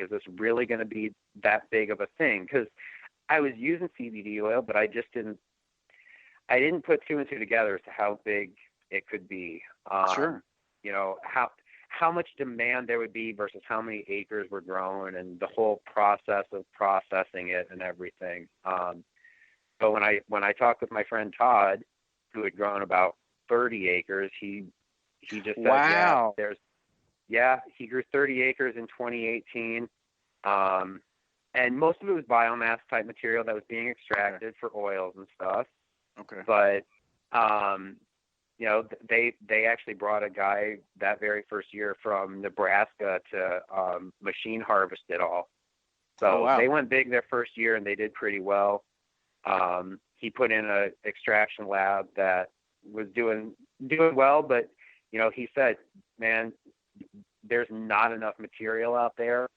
is this really going to be that big of a thing? Because I was using CBD oil, but I didn't put two and two together as to how big it could be. Sure. You know, how much demand there would be versus how many acres were grown, and the whole process of processing it and everything. So when I talked with my friend Todd, who had grown about 30 acres, he just said, wow. He grew 30 acres in 2018. And most of it was biomass type material that was being extracted for oils and stuff. Okay. But, you know, they actually brought a guy that very first year from Nebraska to machine harvest it all. So they went big their first year, and they did pretty well. He put in a extraction lab that was doing well, but, you know, he said, man, there's not enough material out there,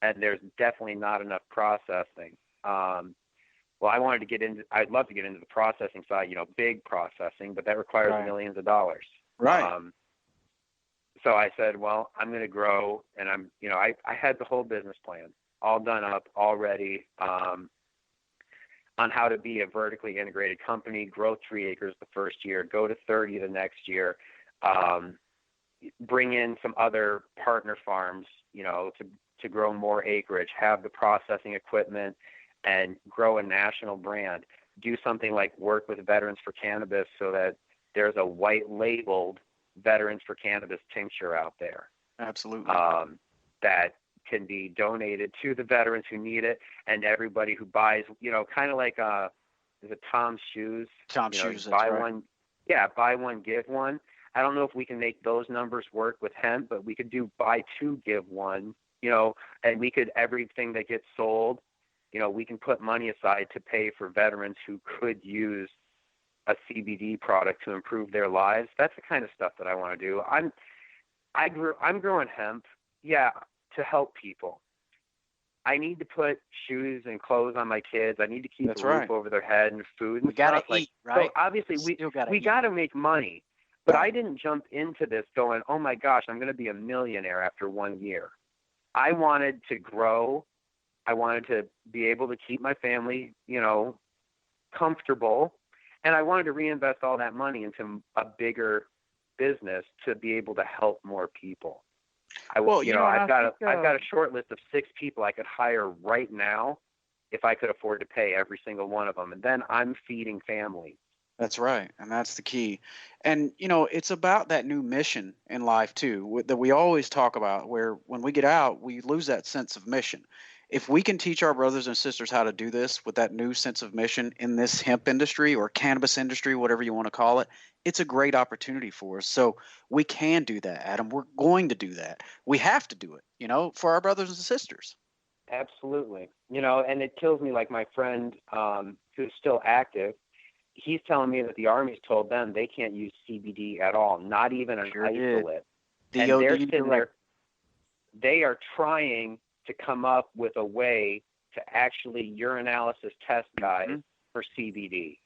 and there's definitely not enough processing. Well, I'd love to get into the processing side, you know, big processing, but that requires millions of dollars. Right. So I said, well, I'm going to grow, and I had the whole business plan all done up already, on how to be a vertically integrated company, grow 3 acres the first year, go to 30 the next year, bring in some other partner farms, you know, to grow more acreage, have the processing equipment, and grow a national brand. Do something like work with Veterans for Cannabis so that there's a white labeled Veterans for Cannabis tincture out there. Absolutely. That can be donated to the veterans who need it, and everybody who buys, you know, kind of like is it Tom's Shoes? Tom's Shoes. Buy one, buy one, give one. I don't know if we can make those numbers work with hemp, but we could do buy two, give one, you know, and we could, everything that gets sold, you know, we can put money aside to pay for veterans who could use a CBD product to improve their lives. That's the kind of stuff that I want to do. I'm growing hemp, to help people. I need to put shoes and clothes on my kids. I need to keep a roof over their head and food and we gotta stuff. eat, right? So obviously we gotta make money. But I didn't jump into this going, oh my gosh, I'm going to be a millionaire after 1 year. I wanted to grow. I wanted to be able to keep my family, you know, comfortable. And I wanted to reinvest all that money into a bigger business to be able to help more people. I've got a short list of 6 people I could hire right now if I could afford to pay every single one of them. And then I'm feeding families. That's right. And that's the key. And, you know, it's about that new mission in life, too, that we always talk about, where when we get out, we lose that sense of mission. If we can teach our brothers and sisters how to do this with that new sense of mission in this hemp industry or cannabis industry, whatever you want to call it, it's a great opportunity for us. So we can do that, Adam. We're going to do that. We have to do it, you know, for our brothers and sisters. Absolutely. You know, and it kills me, like my friend who's still active, he's telling me that the Army's told them they can't use CBD at all, not even an isolate. And they're sitting there, they are trying to come up with a way to actually urinalysis test guys for CBD.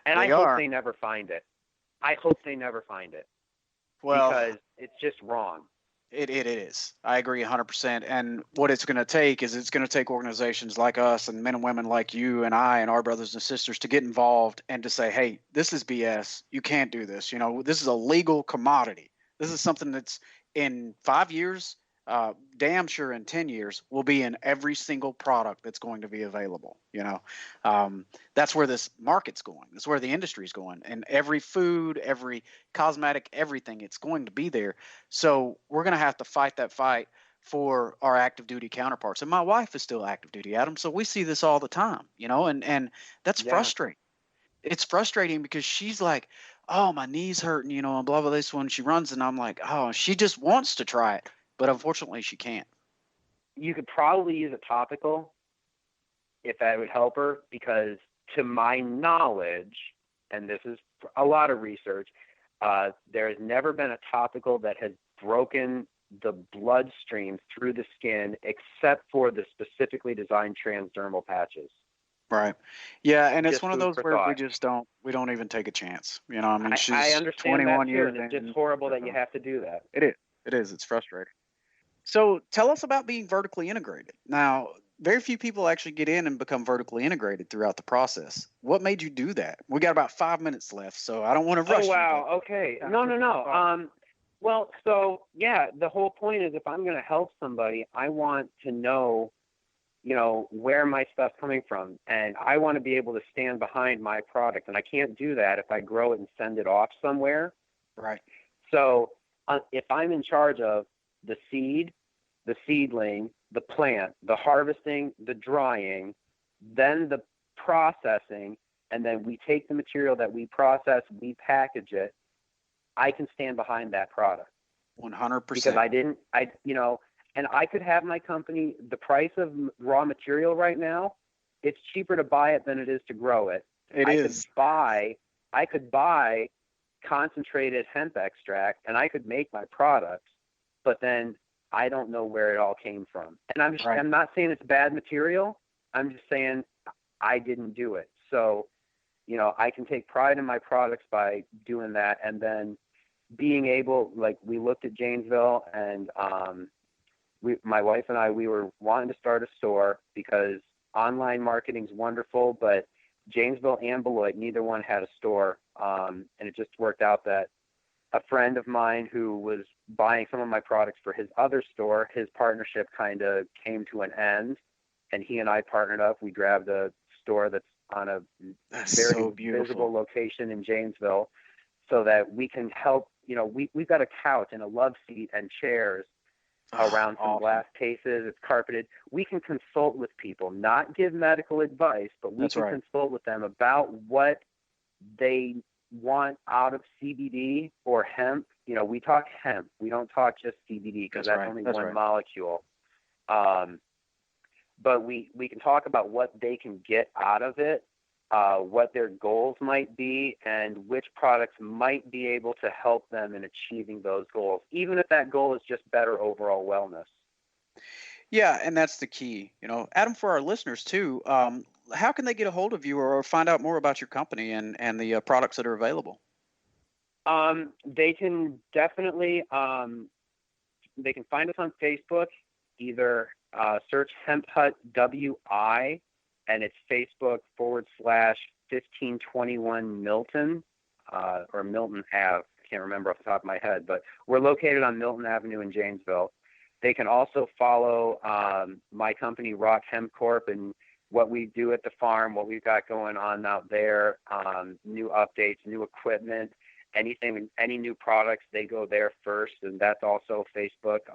And I hope they never find it. Well, because it's just wrong. It is. I agree 100%. And what it's going to take is it's going to take organizations like us and men and women like you and I and our brothers and sisters to get involved and to say, hey, this is BS. You can't do this. You know, this is a legal commodity. This is something that's in 5 years, damn sure in 10 years, will be in every single product that's going to be available. You know, that's where this market's going. That's where the industry's going. And every food, every cosmetic, everything, it's going to be there. So we're going to have to fight that fight for our active duty counterparts. And my wife is still active duty, Adam. So we see this all the time, you know, and that's frustrating. It's frustrating because she's like, oh, my knee's hurting, you know, and blah, blah, this one. She runs and I'm like, oh, she just wants to try it. But unfortunately, she can't. You could probably use a topical if that would help her, because to my knowledge, and this is a lot of research, there has never been a topical that has broken the bloodstream through the skin except for the specifically designed transdermal patches. Right. Yeah, and it's one of those where we don't even take a chance. You know, I mean, she's I understand 21 that years. And it's just horrible that you have to do that. It is. It's frustrating. So tell us about being vertically integrated. Now, very few people actually get in and become vertically integrated throughout the process. What made you do that? We got about 5 minutes left, so I don't want to Oh, rush you. wow. Okay. No. Well, so yeah, the whole point is if I'm going to help somebody, I want to know, where my stuff's coming from. And I want to be able to stand behind my product. And I can't do that if I grow it and send it off somewhere. Right. So if I'm in charge of the seed, the seedling, the plant, the harvesting, the drying, then the processing, and then we take the material that we process, we package it, I can stand behind that product. 100%. Because and I could have my company, the price of raw material right now, it's cheaper to buy it than it is to grow it. I could buy concentrated hemp extract and I could make my products, but then I don't know where it all came from. And I'm not saying it's bad material. I'm just saying I didn't do it. So, I can take pride in my products by doing that. And then being able, like we looked at Janesville and my wife and I, we were wanting to start a store because online marketing is wonderful, but Janesville and Beloit, neither one had a store. And it just worked out that a friend of mine who was buying some of my products for his other store, his partnership kind of came to an end, and he and I partnered up. We grabbed a store that's on a very visible location in Janesville so that we can help. We've got a couch and a love seat and chairs around some glass cases. It's carpeted. We can consult with people, not give medical advice, but we can consult with them about what they want out of CBD or hemp. We talk hemp. We don't talk just CBD because that's only one molecule. But we can talk about what they can get out of it, what their goals might be, and which products might be able to help them in achieving those goals, even if that goal is just better overall wellness. Yeah, and that's the key. Adam, for our listeners too, how can they get a hold of you or find out more about your company and the products that are available? They can definitely, they can find us on Facebook, either search Hemp Hut WI, and it's Facebook/1521 Milton, or Milton Ave. I can't remember off the top of my head, but we're located on Milton Avenue in Janesville. They can also follow my company, Rock Hemp Corp, and what we do at the farm, what we've got going on out there, new updates, new equipment, any new products, they go there first, and that's also Facebook,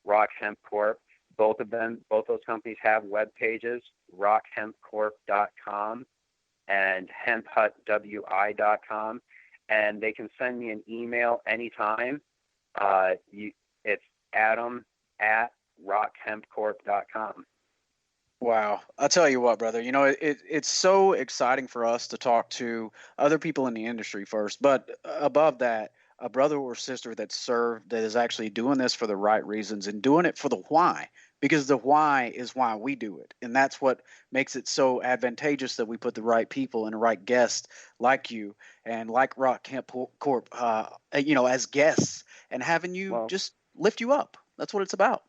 Rock Hemp Corp. Both those companies have web pages, rockhempcorp.com and hemphutwi.com, and they can send me an email anytime. It's adam@rockhempcorp.com. Wow. I'll tell you what, brother, it's so exciting for us to talk to other people in the industry first, but above that, a brother or sister that is actually doing this for the right reasons and doing it for the why, because the why is why we do it. And that's what makes it so advantageous that we put the right people and the right guests like you and like Rock Hemp Corp, as guests and having you just lift you up. That's what it's about.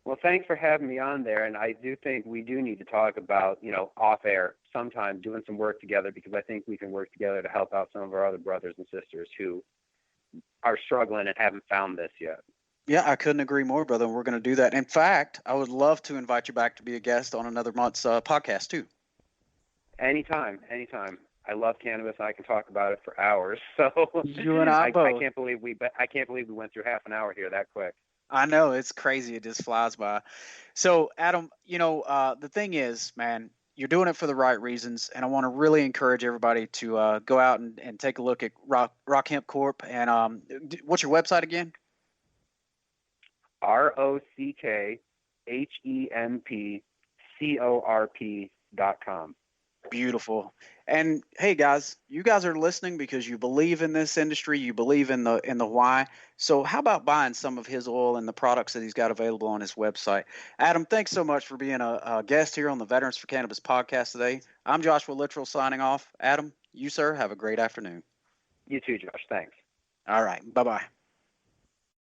Well, thanks for having me on there. And I do think we do need to talk about, off air sometime doing some work together, because I think we can work together to help out some of our other brothers and sisters who are struggling and haven't found this yet. Yeah, I couldn't agree more, brother. We're going to do that. In fact, I would love to invite you back to be a guest on another month's podcast too. Anytime. I love cannabis. I can talk about it for hours. So you and I both. I can't believe we went through half an hour here that quick. I know, it's crazy. It just flies by. So, Adam, the thing is, man, you're doing it for the right reasons, and I want to really encourage everybody to go out and take a look at Rock Hemp Corp. And what's your website again? ROCKHEMPCORP.com. Beautiful. And hey, guys, you guys are listening because you believe in this industry, you believe in the why. So how about buying some of his oil and the products that he's got available on his website? Adam, thanks so much for being a guest here on the Veterans for Cannabis podcast today. I'm Joshua Littrell signing off. Adam, you, sir, have a great afternoon. You too, Josh. Thanks. All right. Bye-bye.